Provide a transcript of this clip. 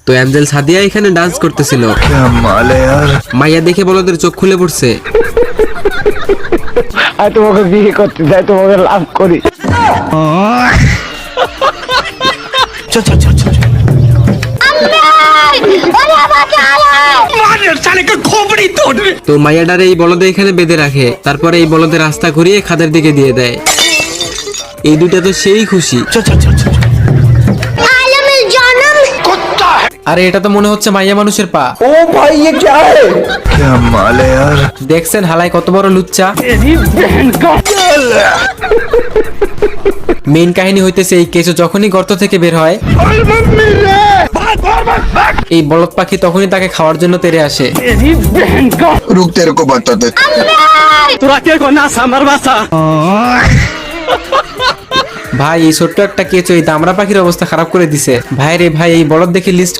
তো অ্যাঞ্জেল সাদিয়া এখানে ডান্স করতেছিল। মাইয়া দেখে বলদের চোখ খুলে পড়ছে। তোমাকে বিয়ে করতে চাই, তোমাকে লাভ করি। তো মাইয়াডারে এই বলদে এখানে বেঁধে রাখে, তারপরে এই বলদের রাস্তা ঘুরিয়ে খাদের দিকে দিয়ে দেয়। এই দুইটা তো সেই খুশি। আরে এটা তো মনে হচ্ছে মাইয়া মানুষের পা। ও ভাই ये क्या है? দেখছেন হালাই কত বড় লুচ্চা। মেইন কাহিনী হইতেছে এই কেঁচো যখনই গর্ত থেকে বের হয়, এই বলদ পাখি তখনই তাকে খাওয়ার জন্য তেড়ে আসে। रुक तेरे को बताते। ভাই এই ছোট্ট একটা কেঁচো এই দামড়া পাখির অবস্থা খারাপ করে দিছে। ভাই রে ভাই, এই বলদ দেখে লিস্ট